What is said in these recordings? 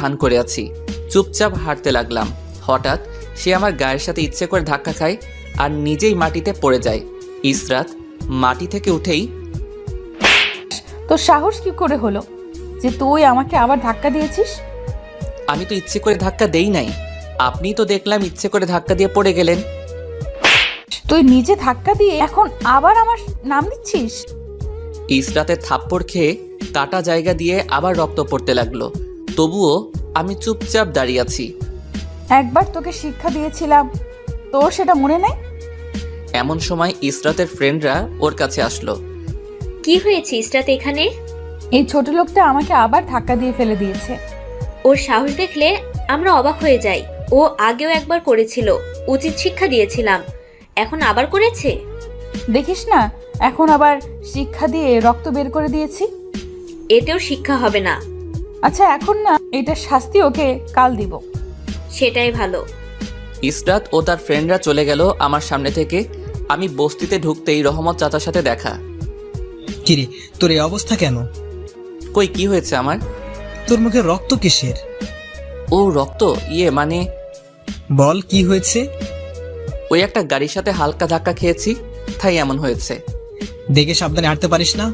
ভান করে আছি। চুপচাপ হাঁটতে লাগলাম। হঠাৎ সে আমার গায়ের সাথে ইচ্ছে করে ধাক্কা খায় আর নিজেই মাটিতে পড়ে যায়। ইসরাত মাটি থেকে উঠেই, তোর সাহস কি করে হলো যে তুই আমাকে আবার ধাক্কা দিয়েছিস? আমি তো ইচ্ছে করে ধাক্কা দেই নাই, আপনি তো দেখলাম ইচ্ছে করে ধাক্কা দিয়ে পড়ে গেলেন। তুই নিজে ধাক্কা দিয়ে এখন আবার আমার নাম দিচ্ছিস? ইসরাতের থাপ্পড় খেয়ে কাটা জায়গা দিয়ে আবার রক্ত পড়তে লাগলো। তবুও আমি চুপচাপ দাঁড়িয়ে আছি। একবার তোকে শিক্ষা দিয়েছিলাম, তোর সেটা মনে নেই? এমন সময় ইসরাতের ফ্রেন্ডরা ওর কাছে আসলো। কি হয়েছে ইসরাত এখানে? এই ছোট লোকটা আমাকে আবার ধাক্কা দিয়ে ফেলে দিয়েছে। ওর সাহস দেখলে আমরা অবাক হয়ে যাই। ও আগেও একবার করেছিল, উচিত শিক্ষা দিয়েছিলাম, এখন আবার করেছে। দেখিস না, এখন আবার শিক্ষা দিয়ে রক্ত বের করে দিয়েছি। এতেও শিক্ষা হবে না। আচ্ছা এখন না, এটা শাস্তি ওকে কাল দিব। সেটাই ভালো। ইসরাত ও তার ফ্রেন্ডরা চলে গেল আমার সামনে থেকে। আমি বস্তিতে ঢুকতেই রহমত চাচার সাথে দেখা। কিরে, তোর এই অবস্থা কেন? কই, কি হয়েছে আমার? তোর মুখে রক্ত কিসের? ও রক্ত, মানে বল কি হয়েছে? ওই একটা গাড়ির সাথে হালকা ধাক্কা খেয়েছি, তাই এমন হয়েছে। দেখে সাবধানে হাঁটতে পারিস না?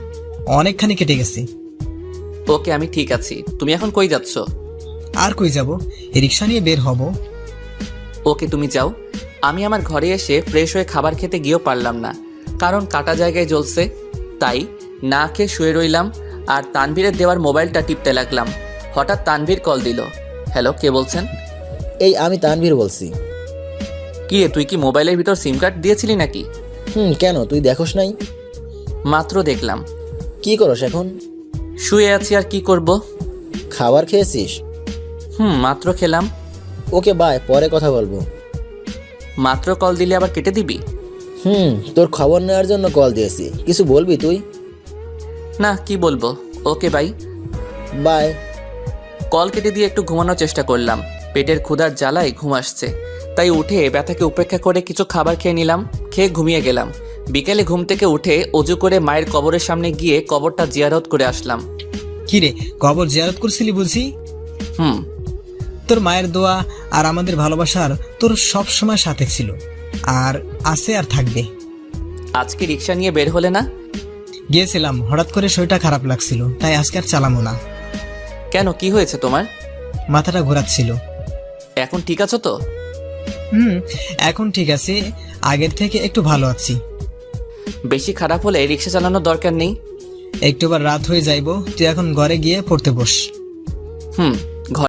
অনেকখানি কেটে গেছে। ওকে, আমি ঠিক আছি। তুমি এখন কই যাচ্ছ? আর কই যাব, রিক্সা নিয়ে বের হব। ওকে, তুমি যাও। আমি আমার ঘরে এসে ফ্রেশ হয়ে খাবার খেতে গিয়েও পারলাম না, কারণ কাটা জায়গায় জ্বলছে। তাই না খেয়ে শুয়ে রইলাম আর তানভীরের দেওয়ার মোবাইলটা টিপতে লাগলাম। হঠাৎ তানভীর কল দিল। হ্যালো, কে বলছেন? এই আমি তানভীর বলছি। কি রে, তুই কি মোবাইলের ভিতর সিম কার্ড দিয়েছিলি নাকি? কেন, তুই দেখোস নাই? মাত্র দেখলাম। কি করস এখন? শুয়ে আছি, আর কি করব। খাবার খেয়েছিস? মাত্র খেলাম। ওকে বাই, পরে কথা বলবো। মাত্র কল দিলে আবার কেটে দিবি? তোর খবর নেওয়ার জন্য কল দিয়েছি, কিছু বলবি তুই? না, কি বলবো। Okay bye. বাই। কল কেটে দিয়ে একটু ঘুমানোর চেষ্টা করলাম। পেটের ক্ষুধার জ্বালায় ঘুম আসছে, তাই উঠে ব্যথাকে উপেক্ষা করে কিছু খাবার খেয়ে নিলাম। খেয়ে ঘুমিয়ে গেলাম। বিকেলে ঘুম থেকে উঠে অজু করে মায়ের কবরের সামনে গিয়ে কবরটা জিয়ারত করে আসলাম। কিরে, কবর জিয়ারত করছিলি বুঝি? তোর মায়ের দোয়া আর আমাদের ভালোবাসার তোর সব সময় সাথে ছিল, আর আছে, আর থাকবে। আজকে রিক্সা নিয়ে বের হলে না? গিয়েছিলাম, হঠাৎ করে শরীরটা খারাপ লাগছিল, তাই আজকে আর চালামো না। কেন, কি হয়েছে তোমার? মাথাটা ঘোরাচ্ছিল। এখন ঠিক আছো তো? এখন ঠিক আছে, আগের থেকে একটু ভালো আছি। বেশি খারাপ হলে রিক্সা চালানোর দরকার নেই। একটুবার রাত হয়ে যাইবো, তুই এখন ঘরে গিয়ে পড়তে বস।